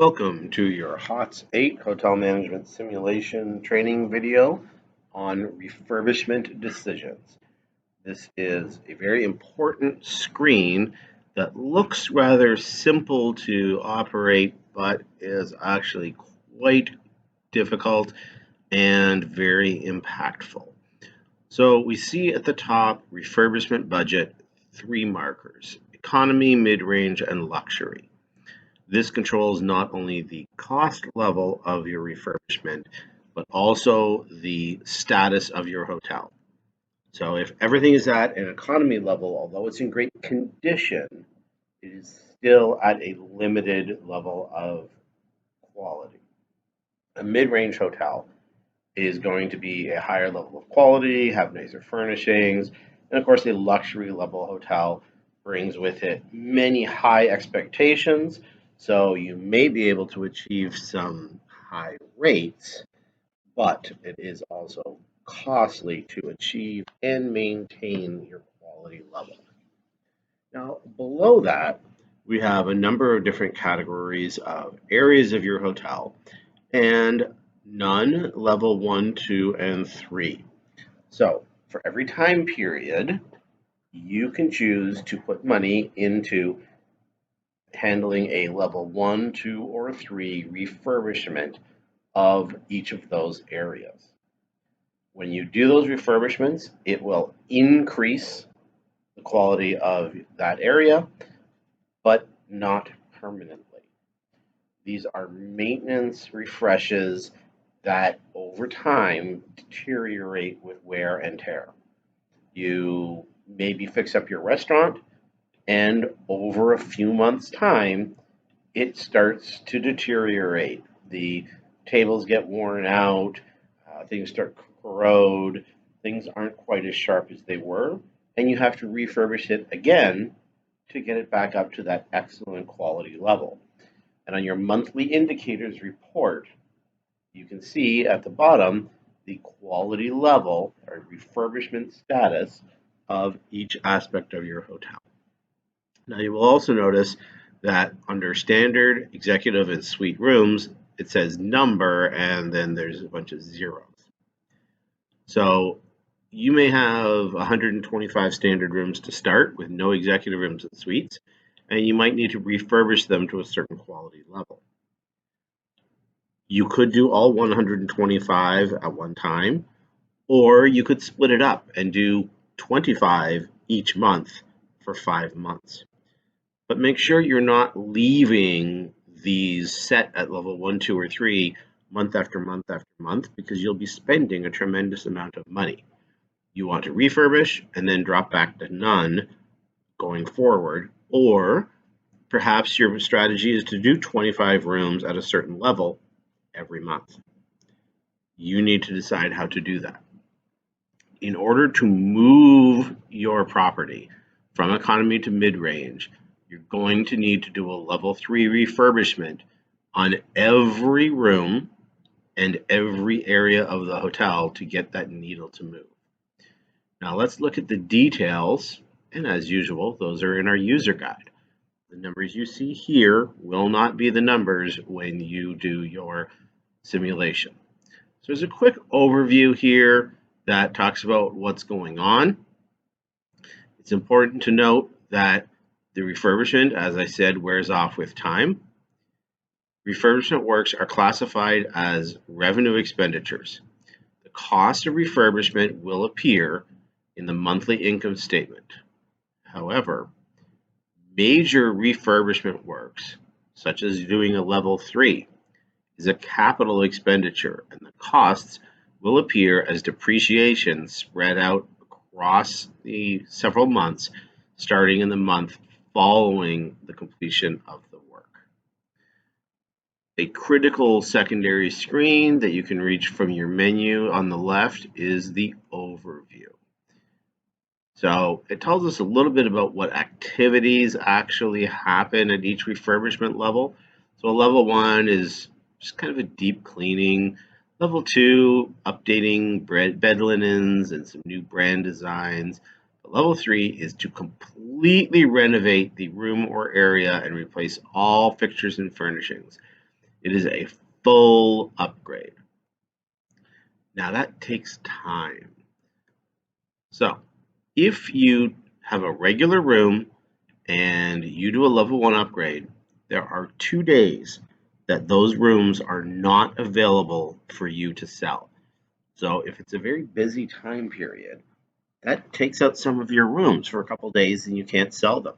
Welcome to your HOTS 8 Hotel Management Simulation training video on refurbishment decisions. This is a very important screen that looks rather simple to operate, but is actually quite difficult and very impactful. So we see at the top refurbishment budget, 3 markers: economy, mid-range, and luxury. This controls not only the cost level of your refurbishment, but also the status of your hotel. So if everything is at an economy level, although it's in great condition, it is still at a limited level of quality. A mid-range hotel is going to be a higher level of quality, have nicer furnishings, and of course a luxury level hotel brings with it many high expectations, so you may be able to achieve some high rates, but it is also costly to achieve and maintain your quality level. Now, below that, we have a number of different categories of areas of your hotel, and none level 1, 2, and 3. So for every time period, you can choose to put money into handling a level 1, 2, or 3 refurbishment of each of those areas. When you do those refurbishments, it will increase the quality of that area, but not permanently. These are maintenance refreshes that over time deteriorate with wear and tear. You maybe fix up your restaurant, and over a few months' time, it starts to deteriorate. The tables get worn out, things start to corrode, things aren't quite as sharp as they were, and you have to refurbish it again to get it back up to that excellent quality level. And on your monthly indicators report, you can see at the bottom the quality level or refurbishment status of each aspect of your hotel. Now you will also notice that under standard, executive, and suite rooms, it says number and then there's a bunch of zeros. So you may have 125 standard rooms to start with no executive rooms and suites, and you might need to refurbish them to a certain quality level. You could do all 125 at one time, or you could split it up and do 25 each month for 5 months. But make sure you're not leaving these set at level 1, 2, or 3 month after month after month, because you'll be spending a tremendous amount of money. You want to refurbish and then drop back to none going forward, or perhaps your strategy is to do 25 rooms at a certain level every month. You need to decide how to do that. In order to move your property from economy to mid-range, you're going to need to do a level 3 refurbishment on every room and every area of the hotel to get that needle to move. Now let's look at the details, and as usual, those are in our user guide. The numbers you see here will not be the numbers when you do your simulation. So there's a quick overview here that talks about what's going on. It's important to note that the refurbishment, as I said, wears off with time. Refurbishment works are classified as revenue expenditures. The cost of refurbishment will appear in the monthly income statement. However, major refurbishment works, such as doing a level 3, is a capital expenditure, and the costs will appear as depreciation spread out across the several months, starting in the month following the completion of the work. A critical secondary screen that you can reach from your menu on the left is the overview. So it tells us a little bit about what activities actually happen at each refurbishment level. So level 1 is just kind of a deep cleaning. Level 2, updating bed linens and some new brand designs. But level 3 is to completely renovate the room or area and replace all fixtures and furnishings. It is a full upgrade. Now that takes time. So if you have a regular room and you do a level 1 upgrade, there are 2 days that those rooms are not available for you to sell. So if it's a very busy time period, that takes out some of your rooms for a couple days and you can't sell them.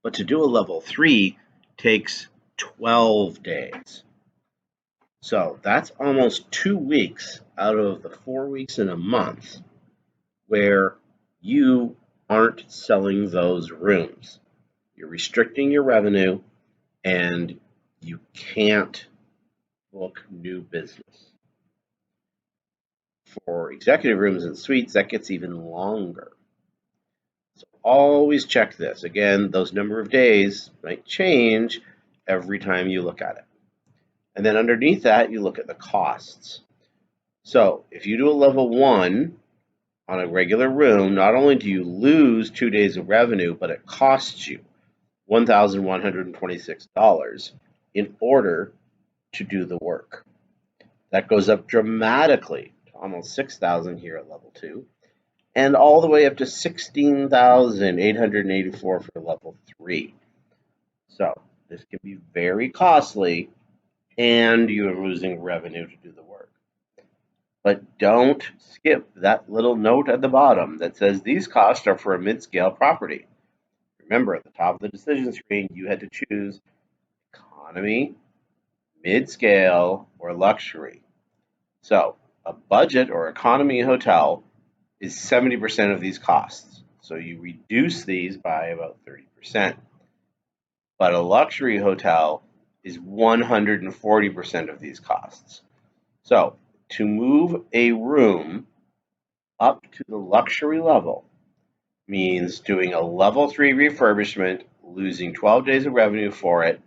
But to do a level 3 takes 12 days. So that's almost 2 weeks out of the 4 weeks in a month where you aren't selling those rooms. You're restricting your revenue and you can't book new business. For executive rooms and suites, that gets even longer. So always check this. Again, those number of days might change every time you look at it. And then underneath that, you look at the costs. So if you do a level 1 on a regular room, not only do you lose 2 days of revenue, but it costs you $1,126 in order to do the work. That goes up dramatically to almost $6,000 here at level 2, and all the way up to $16,884 for level 3. So this can be very costly, and you are losing revenue to do the work. But don't skip that little note at the bottom that says these costs are for a mid-scale property. Remember, at the top of the decision screen, you had to choose economy, mid-scale, or luxury. So a budget or economy hotel is 70% of these costs. So you reduce these by about 30%. But a luxury hotel is 140% of these costs. So to move a room up to the luxury level means doing a level 3 refurbishment, losing 12 days of revenue for it,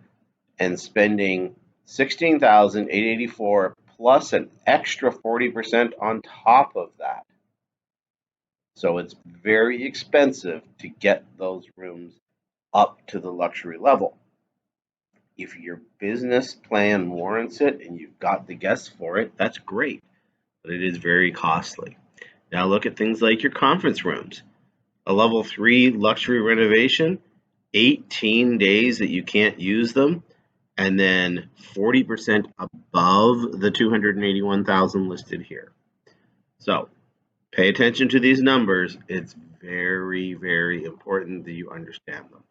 and spending $16,884 plus an extra 40% on top of that. So it's very expensive to get those rooms up to the luxury level. If your business plan warrants it and you've got the guests for it, that's great, but it is very costly. Now look at things like your conference rooms. A level 3 luxury renovation, 18 days that you can't use them, and then 40% above the 281,000 listed here. So pay attention to these numbers. It's very, very important that you understand them.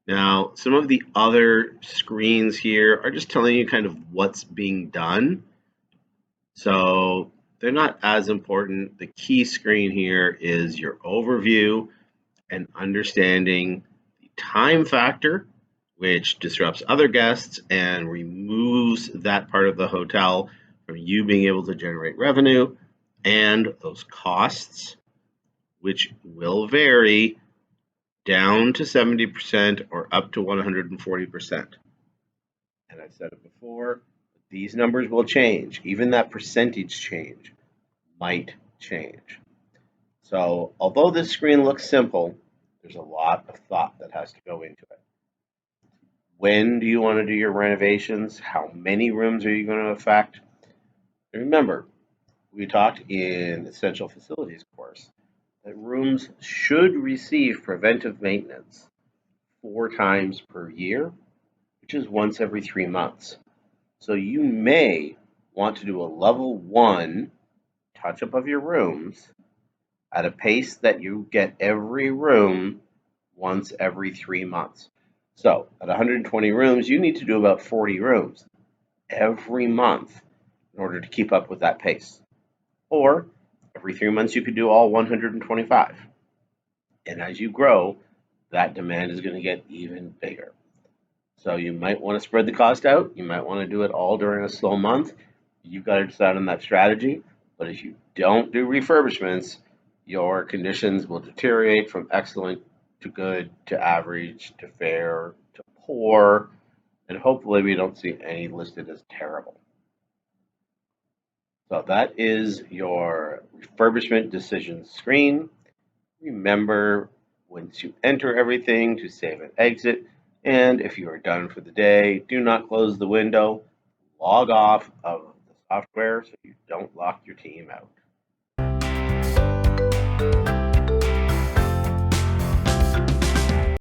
Now, some of the other screens here are just telling you kind of what's being done. So they're not as important. The key screen here is your overview and understanding the time factor, which disrupts other guests and removes that part of the hotel from you being able to generate revenue, and those costs, which will vary down to 70% or up to 140%. And I've said it before, these numbers will change. Even that percentage change might change. So although this screen looks simple, there's a lot of thought that has to go into it. When do you want to do your renovations? How many rooms are you going to affect? And remember, we talked in Essential Facilities course that rooms should receive preventive maintenance 4 times per year, which is once every 3 months. So you may want to do a level 1 touch-up of your rooms at a pace that you get every room once every 3 months. So at 120 rooms, you need to do about 40 rooms every month in order to keep up with that pace. Or every 3 months, you could do all 125. And as you grow, that demand is going to get even bigger. So you might want to spread the cost out. You might want to do it all during a slow month. You've got to decide on that strategy. But if you don't do refurbishments, your conditions will deteriorate from excellent to good to average to fair to poor. And hopefully we don't see any listed as terrible. So that is your refurbishment decision screen. Remember, once you enter everything, to save and exit, And if you are done for the day, do not close the window. Log off of the software so you don't lock your team out.